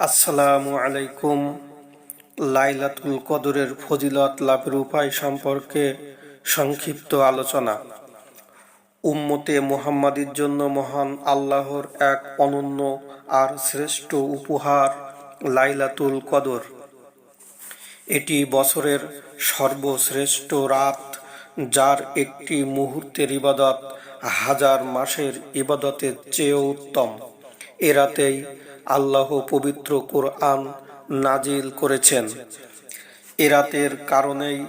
আসসালামু আলাইকুম। লাইলাতুল কদরের ফজিলত লাভের উপায় সম্পর্কে সংক্ষিপ্ত আলোচনা। উম্মতে মুহাম্মাদির জন্য মহান আল্লাহর এক অনন্য আর শ্রেষ্ঠ উপহার লাইলাতুল কদর। এটি বছরের সর্বশ্রেষ্ঠ রাত, যার একটি মুহূর্তের ইবাদত হাজার মাসের ইবাদতের চেয়েও উত্তম। এ রাতেই আল্লাহ পবিত্র কোরআন নাজিল করেছেন। এ রাতের কারণেই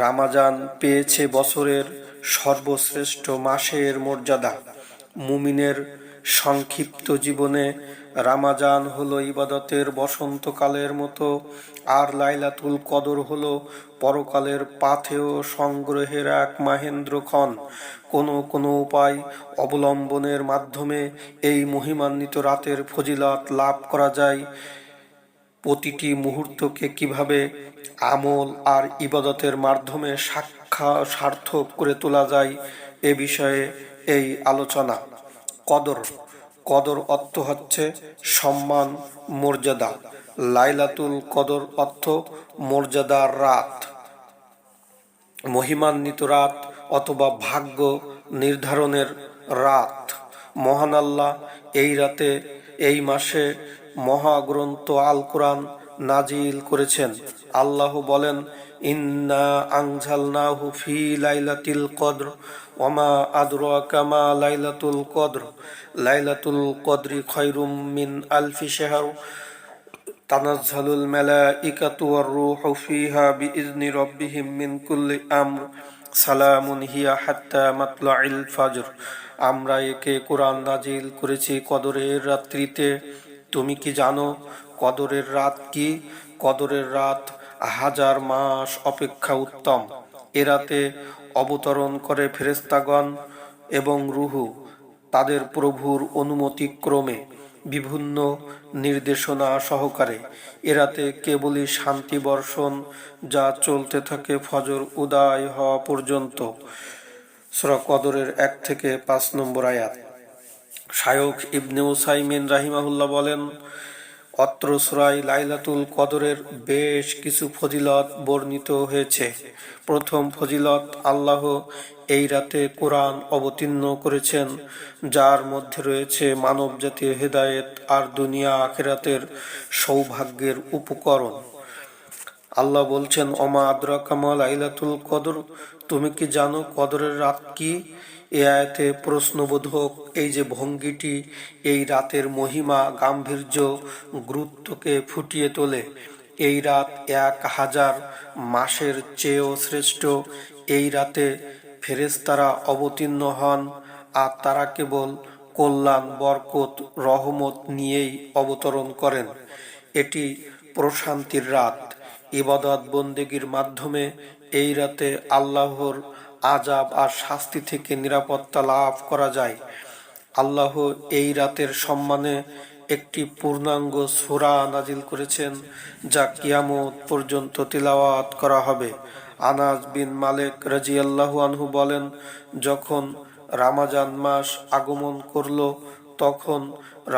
রামাজান পেয়েছে বছরের সর্বশ্রেষ্ঠ মাসের মর্যাদা। মুমিনের সংক্ষিপ্ত জীবনে রামাজান হলো ইবাদতের বসন্তকালের মতো, আর লাইলাতুল কদর হলো পরকালের পাথেয় সংগ্রহের এক মহেন্দ্রক্ষণ। কোনো উপায় অবলম্বনের মাধ্যমে এই মহিমান্বিত রাতের ফজিলত লাভ করা যায়। প্রতিটি মুহূর্তকে কিভাবে আমল আর ইবাদতের মাধ্যমে সার্থক করে তোলা যায়, এ বিষয়ে এই আলোচনা। কদর কদর অর্থ হচ্ছে সম্মান, মর্যাদা। লাইলাতুল কদর অর্থ মর্যাদার রাত, মহিমান্বিত রাত অথবা ভাগ্য নির্ধারণের রাত। মহান আল্লাহ এই রাতে, এই মাসে মহাগ্রন্থ আল কোরআন নাজিল করেছেন। আল্লাহ বলেন, ইন্না আনজালনাহু ফি লাইলাতিল কদর ওয়ামা আদরাকা মা লাইলাতুল কদর লাইলাতুল কদরি খায়রুম মিন আলফি শাহর তানাজ্জালুল মালাইকাতু ওয়ার রূহু ফিহা বিইذনি রাব্বিহিম মিন কুল্লি আমর সালামুন হিয়া হাত্তা মাতলাইল ফাজর। আমরা একে কোরআন নাজিল করেছি কদরের রাত্রিতে। তুমি কি জানো কদরের রাত কি? কদরের রাত হাজার মাস অপেক্ষা উত্তম। এ রাতে অবতরণ করে ফেরেশতাগণ এবং রূহু তাদের প্রভুর অনুমতিক্রমে বিভিন্ন নির্দেশনা সহকারে। এরাতে কেবলই শান্তি বর্ষণ, যা চলতে থাকে ফজর উদয় হওয়া পর্যন্ত। সূরা কদরের 1 থেকে 5 নম্বর আয়াত। শায়খ ইবনে উসাইমিন রাহিমাহুল্লাহ বলেন, অত্র সূরায় লাইলাতুল কদরের বেশ কিছু ফজিলত বর্ণিত হয়েছে। প্রথম ফজিলত, আল্লাহ এই রাতে কোরআন অবতীর্ণ করেছেন, যার মধ্যে রয়েছে মানব জাতির হেদায়েত আর দুনিয়া আখিরাতের সৌভাগ্যের উপকরণ। আল্লাহ বলছেন, ওমা আদরাকা মা লাইলাতুল কদর, তুমি কি জানো কদরের রাত কি? এ আয়াতে প্রশ্নবোধক এই যে ভঙ্গিটি এই রাতের মহিমা, গাম্ভীর্য, গুরুত্বকে ফুটিয়ে তোলে। এই রাত 1000 মাসের চেয়েও শ্রেষ্ঠ। এই রাতে ফেরেশতারা অবতীর্ণ হন, আর তারা কেবল কল্যাণ, বরকত, রহমত নিয়েই অবতরণ করেন। এটি প্রশান্তির রাত। ইবাদত বন্দেগীর মাধ্যমে এই রাতে আল্লাহর আযাব আর শাস্তি থেকে নিরাপত্তা লাভ করা যায়। আল্লাহ এই রাতের সম্মানে একটি পূর্ণাঙ্গ সূরা নাজিল করেছেন, যা কিয়ামত পর্যন্ত তিলাওয়াত করা হবে। আনাস বিন মালিক রাদিয়াল্লাহু আনহু বলেন, যখন রমজান মাস আগমন করল, তখন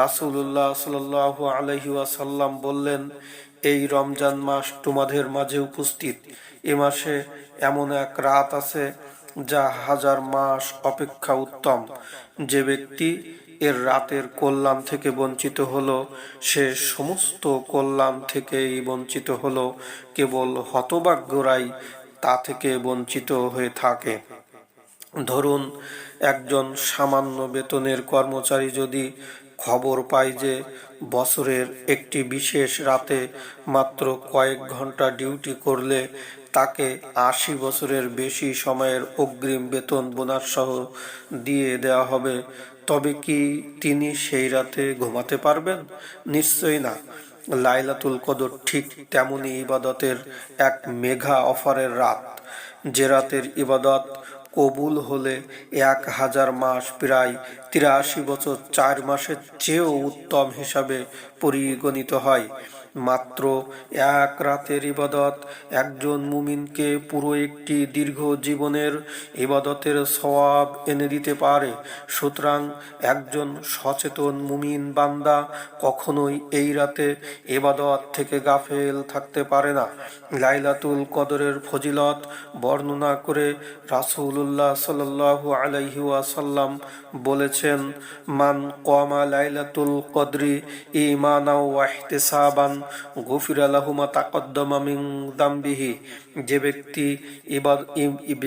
রাসূলুল্লাহ সাল্লাল্লাহু আলাইহি ওয়াসাল্লাম বললেন, এই রমজান মাস তোমাদের মাঝে উপস্থিত। এ মাসে এমন এক রাত আছে যা হাজার মাস অপেক্ষা উত্তম। যে ব্যক্তি এর রাতের কল্যাণ থেকে বঞ্চিত হলো, সে সমস্ত কল্যাণ থেকেই বঞ্চিত হলো। কেবল হতভাগ্যরাই তা থেকে বঞ্চিত হয়ে থাকে। ধরুন, একজন সামান্য বেতনের কর্মচারী যদি খবর পায় যে বছরের একটি বিশেষ রাতে মাত্র কয়েক ঘন্টা ডিউটি করলে তাকে 80 বছরের বেশি সময়ের অগ্রিম বেতন বোনাস সহ দিয়ে দেওয়া হবে, তবে কি তিনি সেই রাতে ঘুমাতে পারবেন? নিশ্চয়ই না। লাইলাতুল কদর ঠিক তেমনি ইবাদতের এক মেঘা অফারের রাত। যে রাতের ইবাদত কবুল হলে 1000 মাস, প্রায় 83 বছর 4 মাসের চেয়েও উত্তম হিসাবে পরিগণিত হয়। মাত্র এক রাতের ইবাদত একজন মুমিনকে পুরো একটি দীর্ঘ জীবনের ইবাদতের সওয়াব এনে দিতে পারে। সুতরাং একজন সচেতন মুমিন বান্দা কখনোই এই রাতে ইবাদত থেকে গাফেল থাকতে পারে না। লাইলাতুল কদরের ফজিলত বর্ণনা করে রাসূলুল্লাহ সাল্লাল্লাহু আলাইহি ওয়াসাল্লাম বলেছেন, মান কামা লাইলাতুল কদরি ঈমানাও ওয়া ইহতিসাবান গুফিরা লাহু মা তাকদ্দামা মিন যামবিহি। যে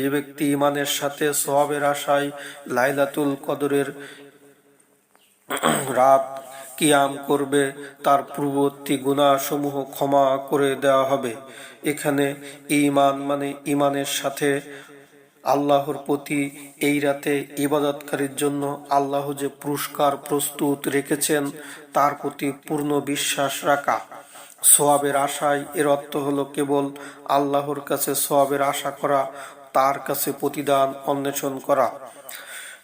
ব্যক্তি ঈমানের সাথে সওয়াবের আশায় লাইলাতুল কদরের রাত কিয়াম করবে, তার পূর্ববর্তী গুনাহসমূহ ক্ষমা করে দেওয়া হবে। এখানে ঈমান মানে ঈমানের সাথে আল্লাহর প্রতি এই রাতে ইবাদতকারীর জন্য আল্লাহ যে পুরস্কার প্রস্তুত রেখেছেন তার প্রতি পূর্ণ বিশ্বাস রাখা। সওয়াবের আশায় এর অর্থ হলো কেবল আল্লাহর কাছে সওয়াবের আশা করা, তার কাছে প্রতিদান অন্বেষণ করা।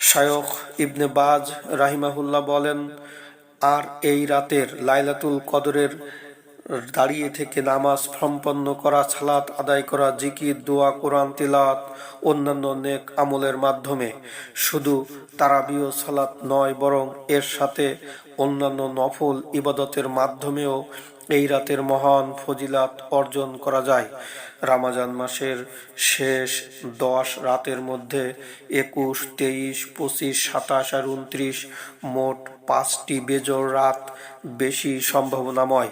শায়খ ইবনে বাজ রাহিমাহুল্লাহ বলেন, আর এই রাতের লাইলাতুল কদরের দাঁড়িয়ে থেকে নামাজ সম্পন্ন করা, সালাত আদায় করা, জিকির, দোয়া, কোরআন তিলাওয়াত, অন্যান্য নেক আমলের মাধ্যমে শুধু তারাবিহ সালাত নয়, বরং এর সাথে অন্যান্য নফল ইবাদতের মাধ্যমেও এই রাতের মহান ফজিলাত অর্জন করা যায়। রমজান মাসের শেষ 10 রাতের মধ্যে 21, 23, 25, 27 আর 29 মোট 5টি বেজোড় রাত বেশি সম্ভাবনাময়।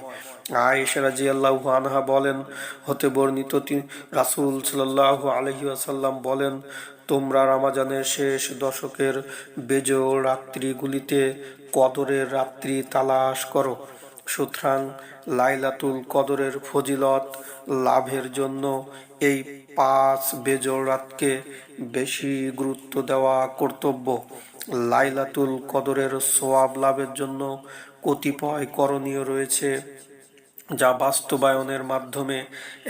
আয়েশা রাদিয়াল্লাহু আনহা বলেন, হতে বর্ণিত রাসূল সাল্লাল্লাহু আলাইহি ওয়াসাল্লাম বলেন, তোমরা রমজানের শেষ দশকের বেজোড় রাত্রিগুলিতে কদরের রাত্রি তালাশ করো। সুতরাং লাইলাতুল কদরের ফজিলত লাভের জন্য এই 5 বেজোড় রাতকে বেশি গুরুত্ব দেওয়া কর্তব্য। লাইলাতুল কদরের সওয়াব লাভের জন্য কতিপয় করণীয় রয়েছে, যা বাস্তবায়নের মাধ্যমে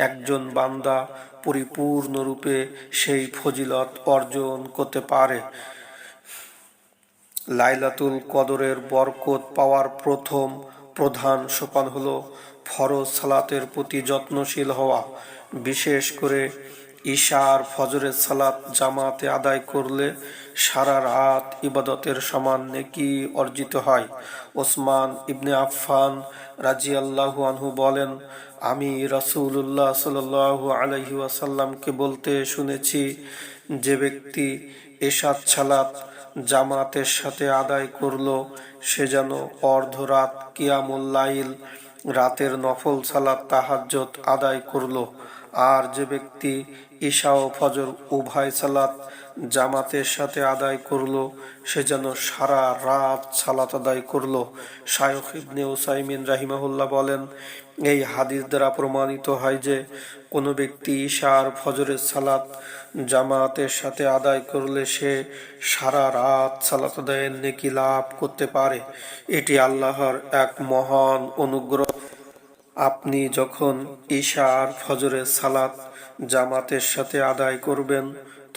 একজন বান্দা পরিপূর্ণরূপে সেই ফজিলত অর্জন করতে পারে। লাইলাতুল কদরের বরকত পাওয়ার প্রথম প্রধান সোপান হলো ফরজ সালাতের প্রতি যত্নশীল হওয়া। বিশেষ করে ঈশা আর ফজরের সালাত জামাতে আদায় করলে সারা রাত ইবাদতের সমান নেকি অর্জিত হয়। ওসমান ইবনে আফফান রাদিয়াল্লাহু আনহু বলেন, আমি রাসূলুল্লাহ সাল্লাল্লাহু আলাইহি ওয়াসাল্লামকে বলতে শুনেছি, যে ব্যক্তি এশার সালাত জামাতের সাথে আদায় করলো সে যেন অর্ধরাত কিয়ামুল লাইল, রাতের নফল সালাত তাহাজ্জুদ আদায় করলো। আর যে ব্যক্তি ঈশা ও ফজর উভয় সালাত জামাতের সাথে আদায় করলো সে যেন সারা রাত সালাত আদায় করলো। শায়খ ইবনে উসাইমিন রাহিমাহুল্লাহ বলেন, এই হাদিস দ্বারা প্রমাণিত হয় যে কোনো ব্যক্তি ঈশা আর ফজরের সালাত জামাতের সাথে আদায় করলে সে সারা রাত সালাত আদায়ের নেকি লাভ করতে পারে। এটি আল্লাহর এক মহান অনুগ্রহ। আপনি যখন ঈশা আর ফজরের সালাত জামাতের সাথে আদায় করবেন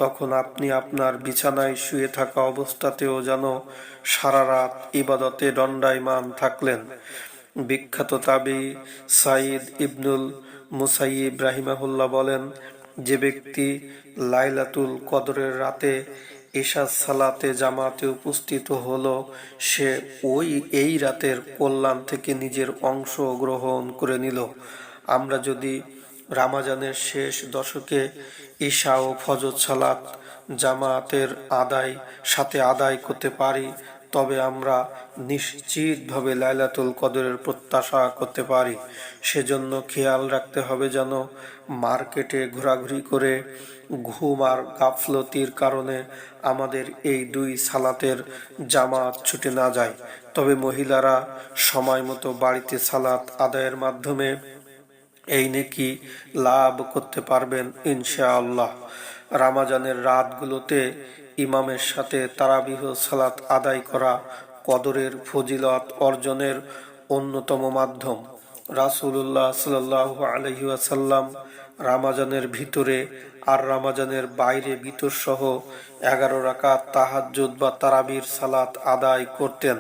তখন আপনি আপনার বিছানায় শুয়ে থাকা অবস্থাতেও যেন সারা রাত ইবাদতে দণ্ডায়মান থাকলেন। বিখ্যাত তাবী সাঈদ ইবনুল মুসাইয়িব রাহিমাহুল্লাহ বলেন, যে ব্যক্তি লাইলাতুল কদরের রাতে ঈশার সালাতে জামাতে উপস্থিত হলো সে এই রাতের কল্যাণ থেকে নিজের অংশ গ্রহণ করে নিল। আমরা যদি রমজানের শেষ দশকে ঈশা ও ফজর সালাত জামাতের সাথে আদায় করতে পারি তবে আমরা নিশ্চিতভাবে লাইলাতুল কদরের প্রত্যাশা করতে পারি। সেজন্য খেয়াল রাখতে হবে যেন মার্কেটে ঘোরাঘুরি করে ঘুম আর গাফলতির কারণে আমাদের এই 2 সালাতের জামাত ছুটে না যায়। তবে মহিলারা সময় মতো বাড়িতে সালাত আদায়ের মাধ্যমে এই নেকি লাভ করতে পারবেন ইনশাআল্লাহ। রমজানের রাতগুলোতে ইমামের সাথে তারাবিহ সালাত আদায় করা কদরের ফজিলত অর্জনের অন্যতম মাধ্যম। রাসূলুল্লাহ সাল্লাল্লাহু আলাইহি ওয়াসাল্লাম রমজানের ভিতরে আর রমজানের বাইরে বিতর সহ 11 রাকাত তাহাজ্জুদ বা তারাবির সালাত আদায় করতেন।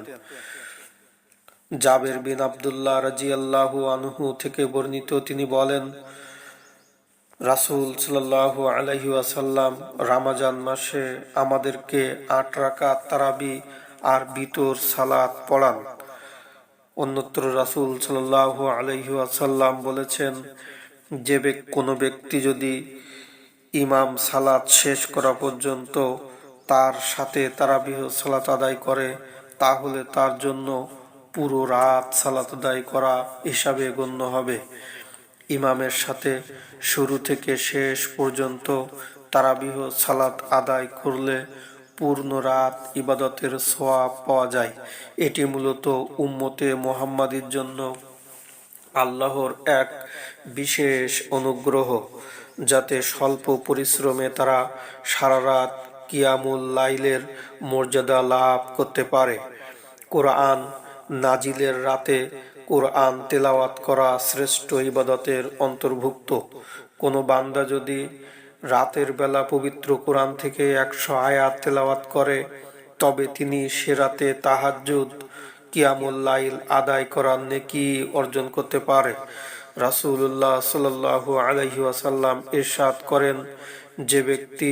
জাবের বিন আব্দুল্লাহ রাদিয়াল্লাহু আনহু থেকে বর্ণিত, তিনি বলেন, রাসূল সাল্লাল্লাহু আলাইহি ওয়াসাল্লাম রমজান মাসে আমাদেরকে ৮ রাকাত তারাবি আর বিতর সালাত পড়ান। অন্যত্র রাসূল সাল্লাল্লাহু আলাইহি ওয়াসাল্লাম বলেছেন, যে কোনো ব্যক্তি যদি ইমাম সালাত শেষ করা পর্যন্ত তার সাথে তারাবিহ সালাত আদায় করে, তাহলে তার জন্য পুরো রাত সালাত আদায় করা হিসাবে গণ্য হবে। ইমামের সাথে শুরু থেকে শেষ পর্যন্ত তারাবিহ সালাত আদায় করলে পূর্ণ রাত ইবাদতের সওয়াব পাওয়া যায়। এটি মূলত উম্মতে মুহাম্মাদীর জন্য আল্লাহর এক বিশেষ অনুগ্রহ, যাতে স্বল্প পরিশ্রমে তারা সারা রাত কিয়ামুল লাইলের মর্যাদা লাভ করতে পারে। কোরআন নাজিলের রাতে কোরআন তেলাওয়াত করা শ্রেষ্ঠ ইবাদতের অন্তর্ভুক্ত। কোনো বান্দা যদি রাতের বেলা পবিত্র কোরআন থেকে ১০০ আয়াত তেলাওয়াত করে, তবে তিনি সে রাতে তাহাজ্জুদ কিয়ামুল লাইল আদায় করার নেকি অর্জন করতে পারে। রাসূলুল্লাহ সাল্লাল্লাহু আলাইহি ওয়াসাল্লাম ইরশাদ করেন, যে ব্যক্তি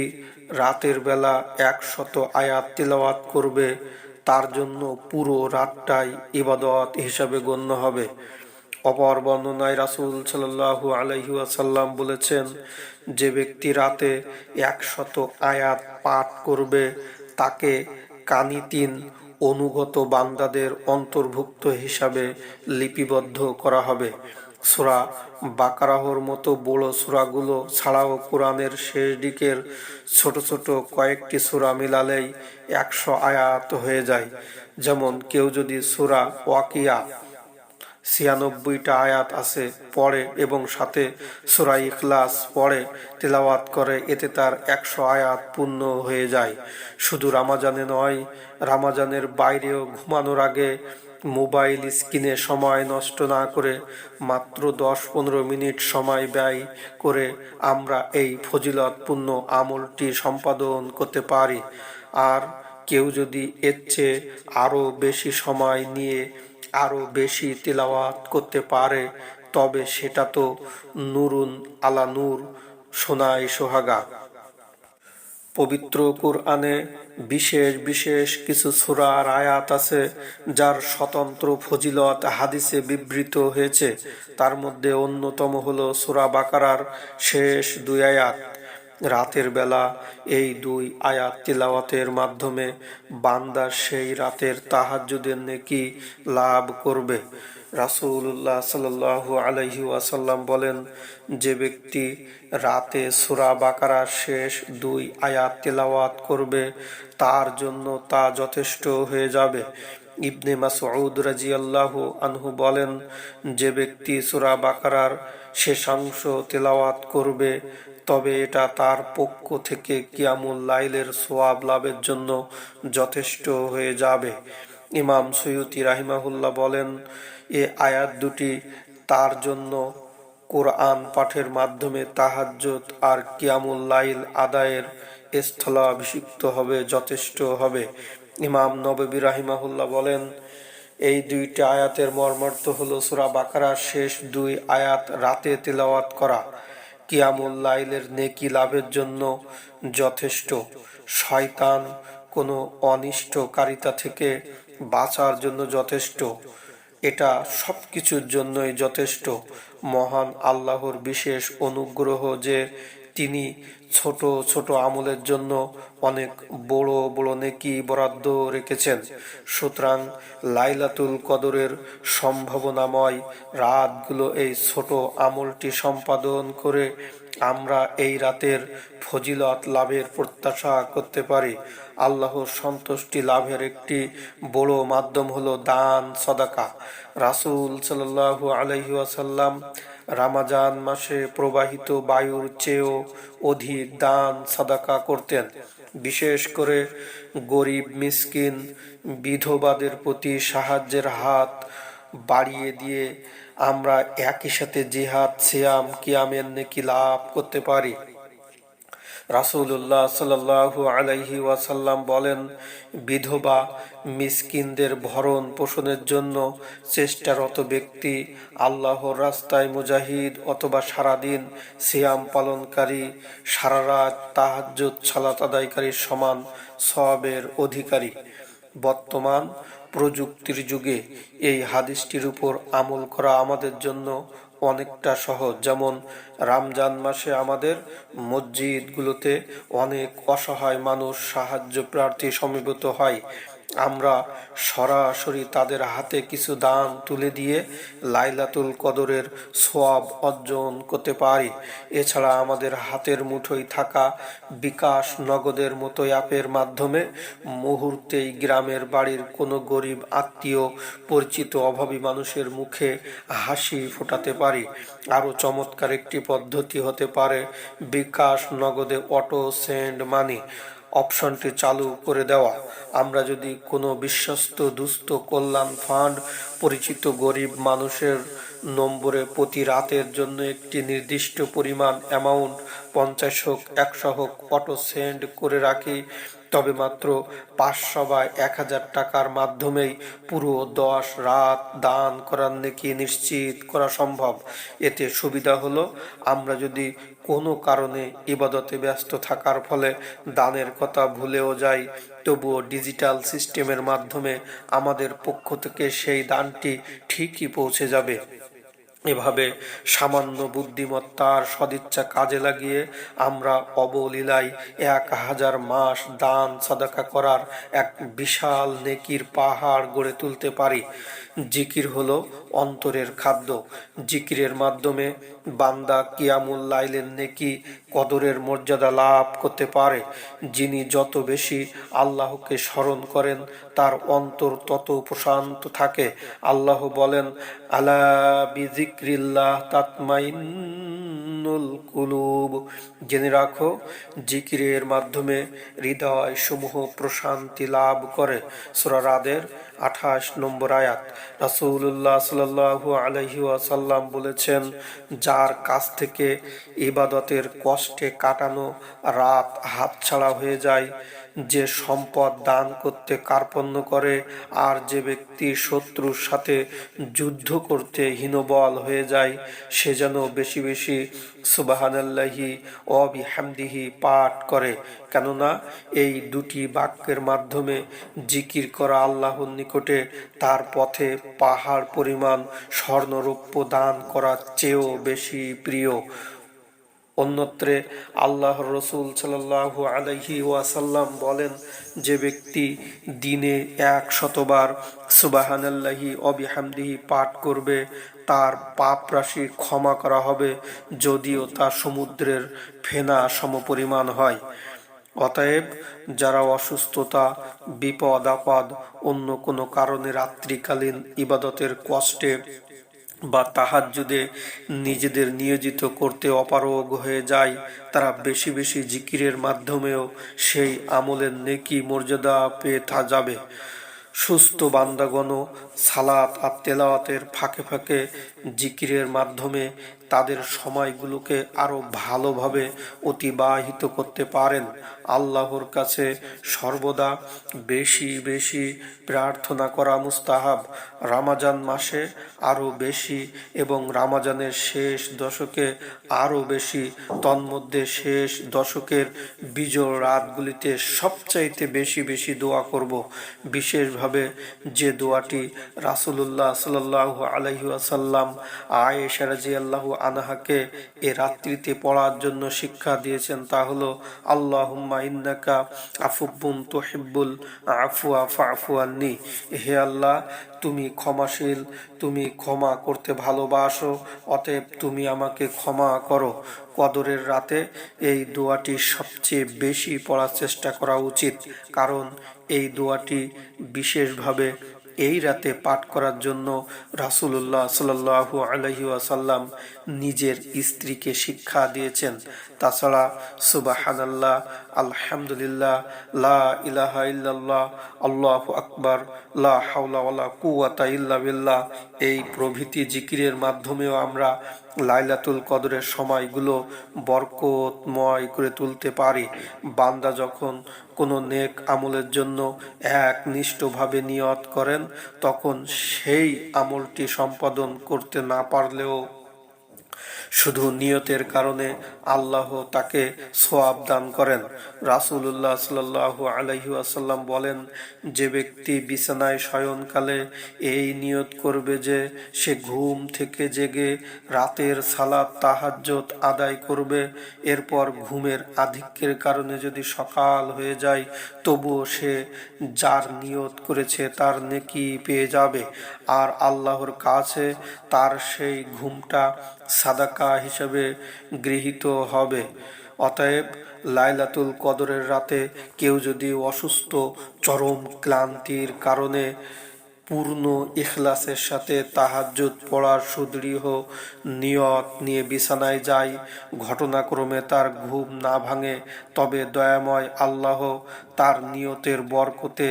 রাতের বেলা ১০০ আয়াত তিলাওয়াত করবে, তার জন্য পুরো রাতটাই ইবাদত হিসাবে গণ্য হবে। অপর বর্ণনায় রাসূল সাল্লাল্লাহু আলাইহি ওয়াসাল্লাম বলেছেন, যে ব্যক্তি রাতে ১০০ আয়াত পাঠ করবে, তাকে কানিতিন অনুগত বান্দাদের অন্তর্ভুক্ত হিসাবে লিপিবদ্ধ করা হবে। সূরা বাকারাহর মতো বড় সূরাগুলো ছাড়াও কোরআনের শেষ দিকের ছোট ছোট কয়েকটি সূরা মিলালেই ১০০ আয়াত হয়ে যায়। যেমন কেউ যদি সূরা ওয়াকিয়া ৯৬টা আয়াত আছে পড়ে এবং সাথে সূরা ইখলাস পড়ে তেলাওয়াত করে, এতে তার ১০০ আয়াত পূর্ণ হয়ে যায়। শুধু রমজানে নয়, রমজানের বাইরেও ঘুমানোর আগে মোবাইল স্ক্রিনে সময় নষ্ট না করে মাত্র ১০-১৫ মিনিট সময় ব্যয় করে আমরা এই ফজিলতপূর্ণ আমলটি সম্পাদন করতে পারি। আর কেউ যদি এর চেয়ে আরও বেশি সময় নিয়ে আরও বেশি তিলাওয়াত করতে পারে, তবে সেটা তো নূরুন আলা নূর, সোনায় সোহাগা। পবিত্র কুরআনে বিশেষ বিশেষ কিছু সূরার আয়াত আছে যার স্বতন্ত্র ফজিলত হাদিসে বিবৃত হয়েছে। তার মধ্যে অন্যতম হলো সূরা বাকারার শেষ ২ আয়াত। রাতের বেলা এই ২ আয়াত তিলাওয়াতের মাধ্যমে বান্দা সেই রাতের তাহাজ্জুদের নেকি লাভ করবে। রাসূলুল্লাহ সাল্লাল্লাহু আলাইহি ওয়াসাল্লাম বলেন, যে ব্যক্তি রাতে সূরা বাকারার শেষ ২ আয়াত তেলাওয়াত করবে, তার জন্য তা যথেষ্ট হয়ে যাবে। ইবনে মাসউদ রাদিয়াল্লাহু আনহু বলেন, যে ব্যক্তি সূরা বাকারার শেষাংশ তেলাওয়াত করবে, তবে এটা তার পক্ষ থেকে কিয়ামুল লাইলের সওয়াব লাভের জন্য যথেষ্ট হয়ে যাবে। ইমাম সুয়ুতি রাহিমাহুল্লাহ বলেন, এ আয়াত দুটি তার জন্য কোরআন পাঠের মাধ্যমে তাহাজ্জুদ আর কিয়ামুল লাইল আদায়ের স্থলাভিষিক্ত হবে, যথেষ্ট হবে। ইমাম নববী রাহিমাহুল্লাহ বলেন, এই ২টি আয়াতের মর্মার্থ হলো সূরা বাকারার শেষ ২ আয়াত রাতে তিলাওয়াত করা কিয়ামুল লাইলের নেকি লাভের জন্য যথেষ্ট, শয়তান কোনো অনিষ্টকারিতা থেকে বাঁচার জন্য যথেষ্ট, এটা সবকিছুর জন্যই যথেষ্ট। মহান আল্লাহর বিশেষ অনুগ্রহ যে তিনি ছোট ছোট আমলের জন্য অনেক বড় বড় নেকি বরাদ্দ রেখেছেন। সুতরাং লাইলাতুল কদরের সম্ভাবনাময় রাতগুলো এই ছোট আমলটি সম্পাদন করে আমরা এই রাতের ফজিলত লাভের প্রত্যাশা করতে পারি। আল্লাহর সন্তুষ্টি লাভের একটি বড় মাধ্যম হলো দান সদাকা। রাসূল সাল্লাল্লাহু আলাইহি ওয়াসাল্লাম রমজান মাসে প্রবাহিত বায়ুর চেয়েও অধিক দান সাদাকা করতেন। বিশেষ করে গরিব মিসকিন বিধবাদের প্রতি সাহায্যের হাত বাড়িয়ে দিয়ে আমরা একই সাথে জিহাদ সিয়াম কিয়ামের নেকি লাভ করতে পারি। রাসূলুল্লাহ সাল্লাল্লাহু আলাইহি ওয়াসাল্লাম বলেন, বিধবা মিসকিনদের ভরণ পোষণের জন্য চেষ্টারত ব্যক্তি আল্লাহর রাস্তায় মুজাহিদ অথবা সারাদিন সিয়াম পালনকারী, সারা রাত তাহাজ্জুদ সালাত আদায়কারীর সমান সওয়াবের অধিকারী। বর্তমান প্রযুক্তির যুগে এই হাদিসটির উপর আমল করা আমাদের জন্য অনেকটা সহজ। যেমন রমজান মাসে আমাদের মসজিদগুলোতে অনেক অসহায় মানুষ সাহায্য প্রার্থী সমবেত হয়। আমরা সরাসরি তাদের হাতে কিছু দান তুলে দিয়ে লাইলাতুল কদরের সওয়াব অর্জন করতে পারি। এছাড়া আমাদের হাতের মুঠোয় থাকা বিকাশ নগদের মতো অ্যাপের মাধ্যমে মুহূর্তেই গ্রামের বাড়ির কোনো গরিব আত্মীয়, পরিচিত অভাবী মানুষের মুখে হাসি ফোটাতে পারি। আরও চমৎকার একটি পদ্ধতি হতে পারে বিকাশ নগদে অটো সেন্ড মানি অপশনটি চালু করে দেওয়া। আমরা যদি কোনো বিশ্বস্ত দুস্থ কল্যাণ ফান্ড পরিচিত গরিব মানুষের নম্বরে প্রতি রাতের জন্য একটি নির্দিষ্ট পরিমাণ অ্যামাউন্ট 50 হোক 100 হোক অটো সেন্ড করে রাখি, তবে মাত্র 500 বা 1000 টাকার মাধ্যমেই পুরো 10 রাত দান করার নেকি নিশ্চিত করা সম্ভব। এতে সুবিধা হলো, আমরা যদি কোনো কারণে ইবাদতে ব্যস্ত থাকার ফলে দানের কথা ভুলেও যাই, তবুও ডিজিটাল সিস্টেমের মাধ্যমে আমাদের পক্ষ থেকে সেই দানটি ঠিকই পৌঁছে যাবে। এভাবে সামান্য বুদ্ধিমত্তার সদিচ্ছা কাজে লাগিয়ে আমরা অবলীলায় 1000 মাস দান সাদাকা করার এক বিশাল নেকির পাহাড় গড়ে তুলতে পারি। জিকির হলো অন্তরের খাদ্য। জিকিরের মাধ্যমে বান্দা কিয়ামুল লাইলের নেকি কদরের মর্যাদা লাভ করতে পারে। যিনি যত বেশি আল্লাহকে স্মরণ করেন তার অন্তর তত প্রশান্ত থাকে। আল্লাহ বলেন, আলা বিযিকরিল্লাহ তাতমাইন্নুল কুলুব। জেনে রাখো, জিকিরের মাধ্যমে হৃদয় সমূহ প্রশান্তি লাভ করে। সূরা রাদের 28 নম্বর আয়াত। রাসূলুল্লাহ সাল্লাল্লাহু আলাইহি ওয়াসাল্লাম বলেছেন, যার কাছ থেকে ইবাদতের কষ্টে কাটানো রাত হাতছাড়া হয়ে যায়, যে সম্পদ দান করতে কার্পণ্য করে, আর যে ব্যক্তি শত্রুর সাথে যুদ্ধ করতে হীনবল হয়ে যায়, সে যেন বেশি বেশি সুবহানাল্লাহি ওয়া বিহামদিহি পাঠ করে। কেননা এই দুটি বাক্যের মাধ্যমে জিকির করা আল্লাহর নিকটে তার পথে পাহাড় পরিমাণ স্বর্ণরৌপ্য দান করার চেয়েও বেশি প্রিয়। অন্যত্রে আল্লাহর রসুল সাল্লাল্লাহু আলাইহি ওয়াসাল্লাম বলেন, যে ব্যক্তি দিনে 100 বার সুবহানাল্লাহি ওয়া বিহামদিহি পাঠ করবে, তার পাপ রাশি ক্ষমা করা হবে, যদিও তা সমুদ্রের ফেনা সমপরিমাণ হয়। অতএব যারা অসুস্থতা, বিপদ আপদ, অন্য কোনো কারণে রাত্রিকালীন ইবাদতের কষ্টে বা তাহাজ্জুদে নিজেদের নিয়োজিত করতে অপারগ হয়ে যায়, তারা বেশি বেশি জিকিরের মাধ্যমেও সেই আমলের নেকি মর্যাদা পেয়ে যাবে। সুস্থ বান্দাগণও সালাত আর তেলাওয়াতের ফাঁকে ফাঁকে জিকিরের মাধ্যমে তাদের সময়গুলোকে আরো ভালোভাবে অতিবাহিত করতে পারেন। আল্লাহর কাছে সর্বদা বেশি বেশি প্রার্থনা করা মুস্তাহাব। রমজান মাসে আরো বেশি এবং রমজানের শেষ দশকে আরো বেশি। তন্মধ্যে শেষ দশকের বিজোড় রাতগুলিতে সবচাইতে বেশি বেশি দোয়া করব। বিশেষভাবে যে দোয়াটি রাসূলুল্লাহ সাল্লাল্লাহু আলাইহি ওয়াসাল্লাম আয়েশা রাদিয়াল্লাহু আনহাকে এ রাত্রিতে পড়ার জন্য শিক্ষা দিয়েছেন, তা হলো, আল্লাহুম্মা ইন্নাকা আফুব্বুন তুহিব্বুল আফওয়া ফা'ফু আন্নি। হে আল্লাহ, তুমি ক্ষমাশীল, তুমি ক্ষমা করতে ভালোবাসো, অতএব তুমি আমাকে ক্ষমা করো। কদরের রাতে এই দোয়াটি সবচেয়ে বেশি পড়ার চেষ্টা করা উচিত, কারণ এই দোয়াটি বিশেষভাবে এই রাতে পাঠ করার জন্য রাসূলুল্লাহ সাল্লাল্লাহু আলাইহি ওয়াসাল্লাম নিজের স্ত্রীকে শিক্ষা দিয়েছেন। তাছাড়া সুবহানাল্লাহ, আলহামদুলিল্লাহ, লা ইলাহা ইল্লাল্লাহ, আল্লাহু আকবার, লা হাওলা ওয়ালা কুওয়াতা ইল্লা বিল্লাহ এই প্রভৃতি জিকিরের মাধ্যমেও আমরা লাইলাতুল কদরের সময়গুলো বরকতময় করে তুলতে পারি। বান্দা যখন কোনো নেক আমলের জন্য একনিষ্ঠভাবে নিয়ত করেন, তখন সেই আমলটি সম্পাদন করতে না পারলেও শুধু নিয়তের কারণে আল্লাহ তাকে সওয়াব দান করেন। রাসূলুল্লাহ সাল্লাল্লাহু আলাইহি ওয়াসাল্লাম বলেন, যে ব্যক্তি বিছানায় শয়নকালে এই নিয়ত করবে যে সে ঘুম থেকে জেগে রাতের সালাত তাহাজ্জুদ আদায় করবে, এরপর ঘুমের আধিক্যের কারণে যদি সকাল হয়ে যায়, তবুও সে যার নিয়ত করেছে তার নেকি পেয়ে যাবে, আর আল্লাহর কাছে তার সেই ঘুমটা সাদাকা হিসেবে গৃহীত হবে। অতএব লাইলাতুল কদরের রাতে কেউ যদি অসুস্থ, চরম ক্লান্তির কারণে পূর্ণ ইখলাসের সাথে তাহাজ্জুদ পড়ার সুদৃঢ় নিয়ত নিয়ে বিছানায় যায়, ঘটনাক্রমে তার ঘুম না ভাঙে, তবে দয়াময় আল্লাহ তার নিয়তের বরকতে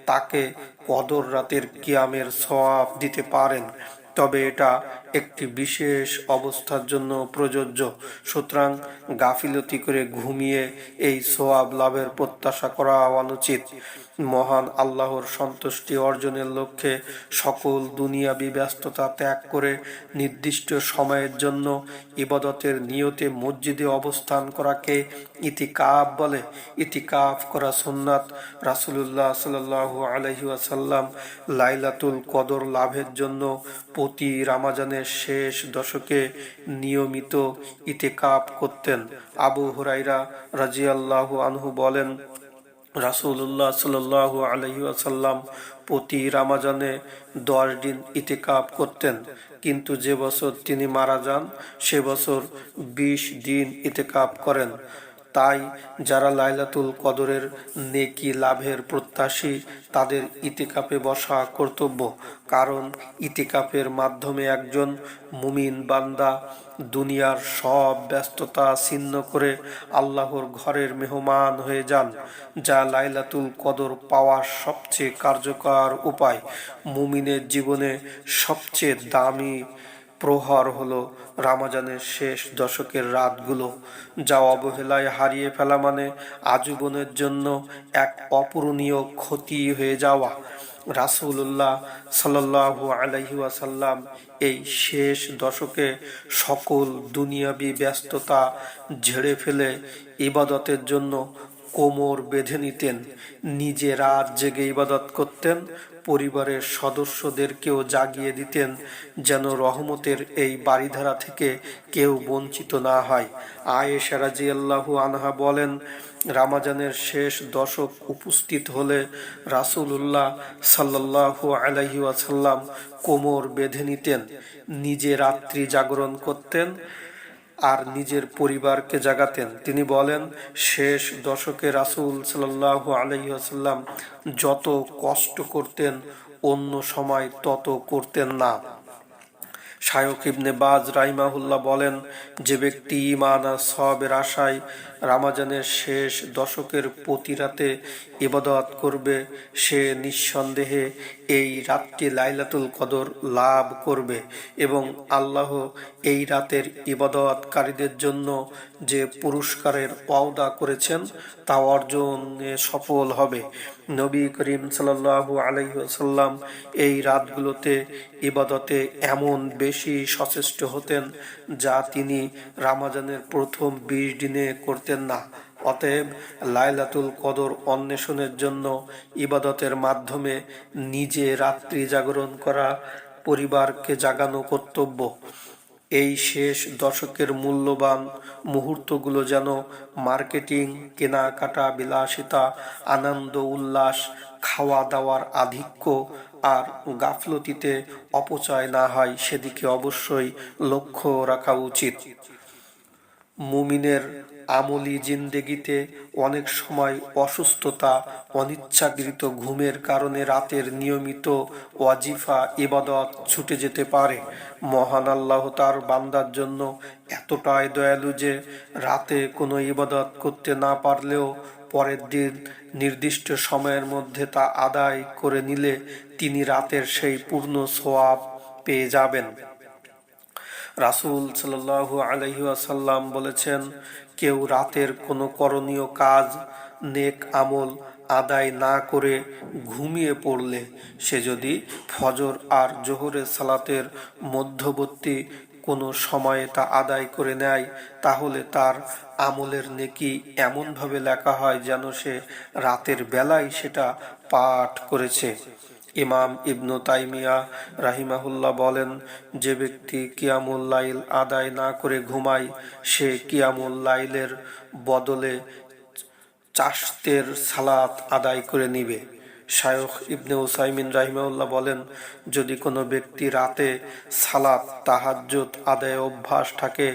তাকে কদর রাতের কিয়ামের সওয়াব দিতে পারেন। তবে এটা একটি বিশেষ অবস্থার জন্য প্রযোজ্য। সুতরাং গাফিলতি করে ঘুমিয়ে এই সওয়াব লাভের প্রত্যাশা করা অনুচিত। মহান আল্লাহর সন্তুষ্টি অর্জনের লক্ষ্যে সকল দুনিয়াবি ব্যস্ততা ত্যাগ করে নির্দিষ্ট সময়ের জন্য ইবাদতের নিয়তে মসজিদে অবস্থান করাকে ইতিকাফ বলে। ইতিকাফ করা সুন্নাত। রাসূলুল্লাহ সাল্লাল্লাহু আলাইহি ওয়াসাল্লাম লাইলাতুল কদর লাভের জন্য প্রতি রমজানের শেষ দশকে নিয়মিত ইতিকাফ করতেন। আবু হুরায়রা রাদিয়াল্লাহু আনহু বলেন, রাসূলুল্লাহ সাল্লাল্লাহু আলাইহি ওয়াসাল্লাম প্রতি রমজানে 10 দিন ইতিকাফ করতেন, কিন্তু যে বছর তিনি মারা যান সে বছর 20 দিন ইতিকাফ করেন। তাই যারা লাইলাতুল কদরের নেকি লাভের প্রত্যাশী তাদের ইতিকাফে বসা কর্তব্য, কারণ ইতিকাফের মাধ্যমে একজন মুমিন বান্দা দুনিয়ার সব ব্যস্ততা ছিন্ন করে আল্লাহর ঘরের মেহমান হয়ে যান, যা লাইলাতুল কদর পাওয়ার সবচেয়ে কার্যকর উপায়। মুমিনের জীবনে সবচেয়ে দামি প্রহর হলো রমজানের শেষ দশকের রাতগুলো, যা অবহেলায় হারিয়ে ফেলা মানে আজীবনের জন্য এক অপূরণীয় ক্ষতি হয়ে যাওয়া। রাসূলুল্লাহ সাল্লাল্লাহু আলাইহি ওয়াসাল্লাম এই শেষ দশকে সকল দুনিয়াবি ব্যস্ততা ঝেড়ে ফেলে ইবাদতের জন্য কোমর বেঁধে নিতেন। নিজে রাত জেগে ইবাদত করতেন, পরিবারের সদস্যদেরকেও জাগিয়ে দিতেন, যেন রহমতের এই বারিধারা থেকে কেউ বঞ্চিত না হয়। আয়েশা রাদিয়াল্লাহু আনহা বলেন, রমজানের শেষ দশক উপস্থিত হলে রাসূলুল্লাহ সাল্লাল্লাহু আলাইহি ওয়াসাল্লাম কোমর বেঁধে নিতেন, নিজে রাত্রি জাগরণ করতেন আর নিজের পরিবারকে জাগাতেন। তিনি বলেন, শেষ দশকে রাসূল সাল্লাল্লাহু আলাইহি ওয়াসাল্লাম যত কষ্ট করতেন অন্য সময় তত করতেন না। শায়খ ইবনে বাজ রাহিমাহুল্লাহ বলেন, যে ব্যক্তি ঈমান আর সওয়াবের আশায় রমজানের শেষ দশকের প্রতি রাতে ইবাদত করবে, সে নিঃসন্দেহে এই রাতটি লাইলাতুল কদর লাভ করবে এবং আল্লাহ এই রাতের ইবাদতকারীদের জন্য যে পুরস্কারের ওয়াদা করেছেন তা অর্জনে সফল হবে। নবী করিম সাল্লাল্লাহু আলাইহি ওয়াসাল্লাম এই রাতগুলোতে ইবাদতে এমন বেশি সচেষ্ট হতেন যা তিনি রমজানের প্রথম 20 দিনে করতেন না। অতএব লাইলাতুল কদর অন্বেষণের জন্য ইবাদতের মাধ্যমে নিজে রাত্রি জাগরণ করা, পরিবারকে জাগানো কর্তব্য। এই শেষ দশকের মূল্যবান মুহূর্তগুলো যেন মার্কেটিং, কেনাকাটা, বিলাসিতা, আনন্দ উল্লাস, খাওয়া দাওয়ার আধিক্য আর গাফলতিতে অপচয় না হয় সেদিকে অবশ্যই লক্ষ্য রাখা উচিত। মুমিনের আমলি জিন্দেগিতে অনেক সময় অসুস্থতা, অনিচ্ছাকৃত ঘুমের কারণে রাতের নিয়মিত ওয়াজিফা ইবাদত ছুটে যেতে পারে। মহান আল্লাহ তার বান্দার জন্য এতটাই দয়ালু যে রাতে কোনো ইবাদত করতে না পারলেও পরের দিন নির্দিষ্ট সময়ের মধ্যে তা আদায় করে নিলে তিনি রাতের সেই পূর্ণ সওয়াব পেয়ে যাবেন। রাসূল সাল্লাল্লাহু আলাইহি ওয়াসাল্লাম বলেছেন, কেউ রাতের কোনো করণীয় কাজ, নেক আমল আদায় না করে ঘুমিয়ে পড়লে সে যদি ফজর আর জোহরের সালাতের মধ্যবর্তী কোনো সময়ে তা আদায় করে নেয়, তাহলে তার আমলের নেকি এমনভাবে লেখা হয় যেন সে রাতের বেলায় সেটা পাঠ করেছে। ইমাম ইবনু তাইমিয়া রাহিমাহুল্লাহ বলেন, যে ব্যক্তি কিয়ামুল লাইল আদায় না করে ঘুমায় সে কিয়ামুল লাইলের বদলে চাশতের সালাত আদায় করে নিবে। শায়খ ইবনে উসাইমিন রাহিমাহুল্লাহ বলেন, যদি কোনো ব্যক্তি রাতে সালাত তাহাজ্জুদ আদায় অভ্যাস থাকে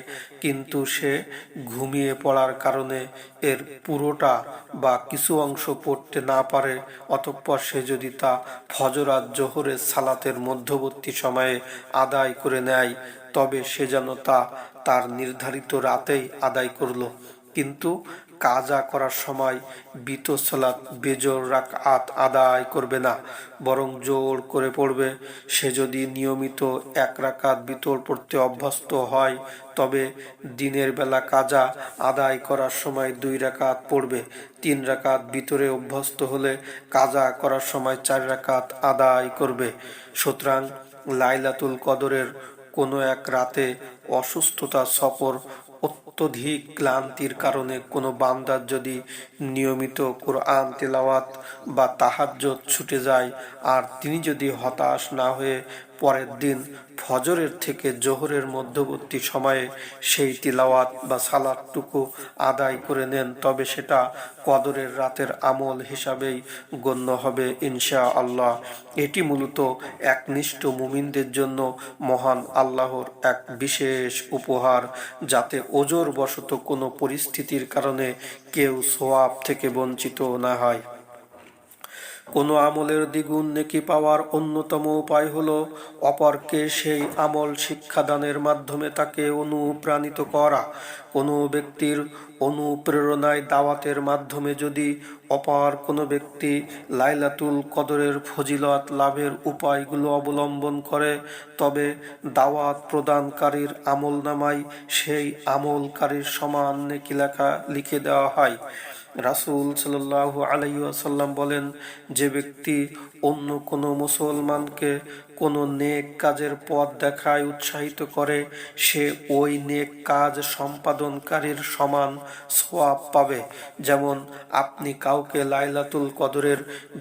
কিন্তু সে ঘুমিয়ে পড়ার কারণে এর পুরোটা বা কিছু অংশ পড়তে না পারে, অতঃপর সে যদি তা ফজর আর জোহরের সালাতের মধ্যবর্তী সময়ে আদায় করে নেয়, তবে সে যেন তা তার নির্ধারিত রাতেই আদায় করলো, কিন্তু কাজা করার সময় বিতর সালাত বেজোর রাকাত আদায় করবে না, বরং জোর করে পড়বে। সে যদি নিয়মিত এক রাকাত বিতর পড়তে অভ্যস্ত হয় তবে দিনের বেলা কাজা আদায় করার সময় 2 রাকাত পড়বে। 3 রাকাত বিতরে অভ্যস্ত হলে কাজা করার সময় 4 রাকাত আদায় করবে। সুতরাং লাইলাতুল কদরের কোনো এক রাতে অসুস্থতা, সফর, অত্যধিক ক্লান্তির কারণে কোনো বান্দার যদি নিয়মিত কোরআন তেলাওয়াত বা তাহাজ্জুদ ছুটে যায় আর তিনি যদি হতাশ না হয়ে পরের দিন ফজরের থেকে জোহরের মধ্যবর্তী সময়ে সেই তিলাওয়াত বা সালাতটুকু আদায় করে নেন, তবে সেটা কদরের রাতের আমল হিসাবেই গণ্য হবে ইনশাআল্লাহ। এটি মূলত একনিষ্ঠ মুমিনদের জন্য মহান আল্লাহর এক বিশেষ উপহার, যাতে ওজর বশত কোনো পরিস্থিতির কারণে কেউ সওয়াব থেকে বঞ্চিত না হয়। কোনো আমলের দ্বিগুণ নেকি পাওয়ার অন্যতম উপায় হলো অপরকে সেই আমল শিক্ষাদানের মাধ্যমে তাকে অনুপ্রাণিত করা। কোনো ব্যক্তির অনুপ্রেরণায় দাওয়াতের মাধ্যমে যদি অপর কোনো ব্যক্তি লাইলাতুল কদরের ফজিলত লাভের উপায়গুলো অবলম্বন করে, তবে দাওয়াত প্রদানকারীর আমলনামায় সেই আমলকারীর সমান নেকি লিখে দেওয়া হয়। রাসূল সাল্লাল্লাহু আলাইহি ওয়াসাল্লাম বলেন, যে ব্যক্তি অন্য কোনো মুসলমানকে কোনো নেক কাজের পথ দেখায় উৎসাহিত করে, সে ওই নেক কাজ সম্পাদনকারীর সমান সওয়াব পাবে। যেমন আপনি কাউকে লাইলাতুল কদরের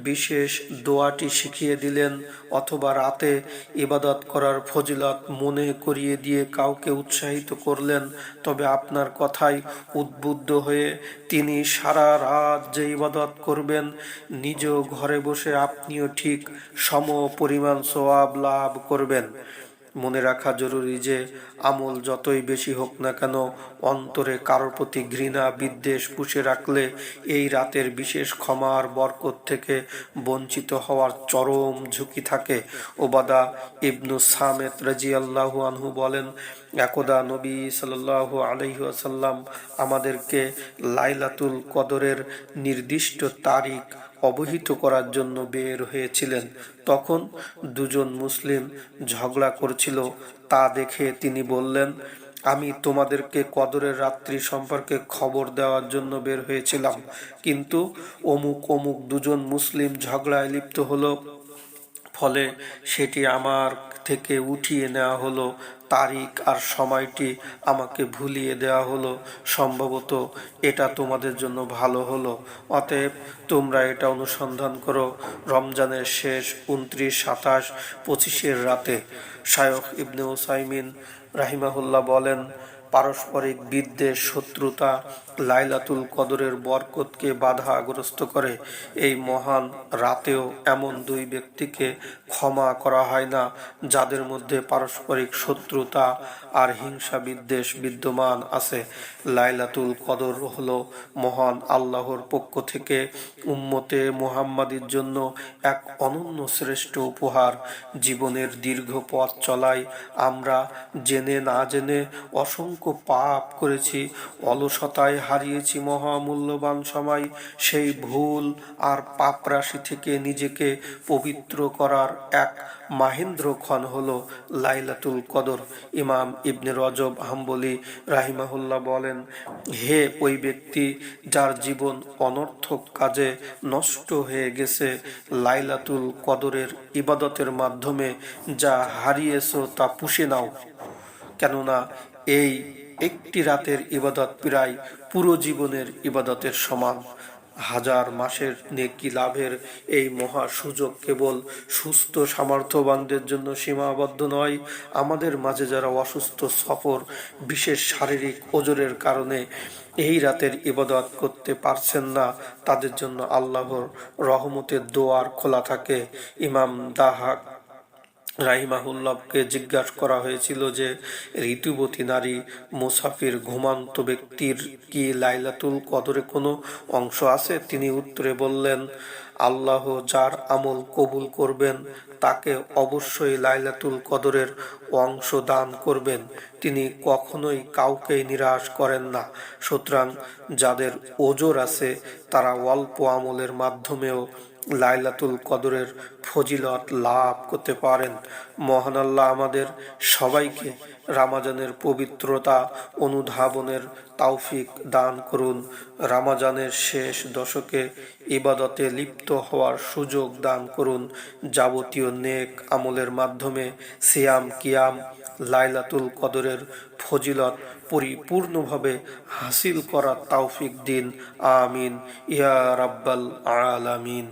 বিশেষ দোয়াটি শিখিয়ে দিলেন অথবা রাতে ইবাদত করার ফজিলত মনে করিয়ে দিয়ে কাউকে উৎসাহিত করলেন, তবে আপনার কথায় উদ্বুদ্ধ হয়ে তিনি সারা রাত যে ইবাদত করবেন, নিজ ঘরে বসে আপনিও ঠিক সম পরিমাণ সওয়াব লাভ করবেন। মনে রাখা জরুরি যে আমল যতই বেশি হোক না কেন, অন্তরে কারোর প্রতি ঘৃণা বিদ্বেষ পুষে রাখলে এই রাতের বিশেষ ক্ষমার বরকত থেকে বঞ্চিত হওয়ার চরম ঝুঁকি থাকে। ওবাদা ইবনু সামেত রাদিয়াল্লাহু আনহু বলেন, একদা নবী সাল্লাল্লাহু আলাইহি ওয়াসাল্লাম আমাদেরকে লাইলাতুল কদরের নির্দিষ্ট তারিখ অবহিত করার জন্য বের হয়েছিলেন। তখন দুজন মুসলিম ঝগড়া করছিল, তা দেখে তিনি বললেন, আমি তোমাদেরকে কদরের রাত্রি সম্পর্কে খবর দেওয়ার জন্য বের হয়েছিলাম, কিন্তু অমুক অমুক দুজন মুসলিম ঝগড়ায় লিপ্ত হলো, ফলে সেটি আমার থেকে উঠিয়ে নেওয়া হলো, তারিখ আর সময়টি আমাকে ভুলিয়ে দেওয়া হলো। সম্ভবত এটা তোমাদের জন্য ভালো হলো। অতএব তোমরা এটা অনুসন্ধান করো রমজানের শেষ 29, 27, 25 রাতে। শায়খ ইবনে উসাইমিন রাহিমাহুল্লাহ বলেন, পারস্পরিক বিদ্বেষ, শত্রুতা লাইলাতুল কদরের বরকতকে বাধাগ্রস্ত করে। এই মহান রাতেও এমন দুই ব্যক্তিকে ক্ষমা করা হয় না যাদের মধ্যে পারস্পরিক শত্রুতা আর হিংসা বিদ্বেষ বিদ্যমান আছে। লাইলাতুল কদর হলো মহান আল্লাহর পক্ষ থেকে উম্মতে মুহাম্মাদির জন্য এক অনন্য শ্রেষ্ঠ উপহার। জীবনের দীর্ঘ পথ চলায় আমরা জেনে না জেনে অসংখ্য পাপ করেছি, অলসতায় হারিয়েছি মহামূল্যবান সময়। সেই ভুল আর পাপ রাশি থেকে নিজেকে পবিত্র করার এক মাহেন্দ্রক্ষণ হলো লাইলাতুল কদর। ইমাম ইবনে রজব হাম্বলি রাহিমাহুল্লাহ বলেন, হে ওই ব্যক্তি যার জীবন অনর্থক কাজে নষ্ট হয়ে গেছে, লাইলাতুল কদরের ইবাদতের মাধ্যমে যা হারিয়েছো তা পুষে নাও, কেননা এই একটি রাতের ইবাদত প্রায় পুরো জীবনের ইবাদতের সমান। হাজার মাসের নেকি লাভের এই মহা সুযোগ কেবল সুস্থ সামর্থ্যবানদের জন্য সীমাবদ্ধ নয়। আমাদের মাঝে যারা অসুস্থ, সফর, বিশেষ শারীরিক ওজরের কারণে এই রাতের ইবাদত করতে পারছেন না, তাদের জন্য আল্লাহর রহমতের দোয়ার খোলা থাকে। ইমাম দাহাক রাহিমাহুল্লাহকে জিজ্ঞাসা করা হয়েছিল যে ঋতুবতী নারী, মুসাফির, ঘুমান্ত ব্যক্তির কি লাইলাতুল কদরে কোনো অংশ আছে? তিনি উত্তরে বললেন, আল্লাহ যার আমল কবুল করবেন তাকে অবশ্যই লাইলাতুল কদরের অংশ দান করবেন। তিনি কখনোই কাউকে নিরাশ করেন না। সুতরাং যাদের ওজর আছে তারা অল্প আমলের মাধ্যমেও লাইলাতুল কদরের ফজিলত লাভ করতে পারেন। মহান আল্লাহ আমাদের সবাইকে রামাজানের পবিত্রতা অনুধাবনের তৌফিক দান করুন। রামাজানের শেষ দশকে ইবাদতে লিপ্ত হওয়ার সুযোগ দান করুন। যাবতীয় নেক আমলের মাধ্যমে সিয়াম, কিয়াম, লাইলাতুল কদরের ফজিলত পরিপূর্ণভাবে হাসিল করার তৌফিক দিন। আমিন ইয়া রাব্বাল আলামিন।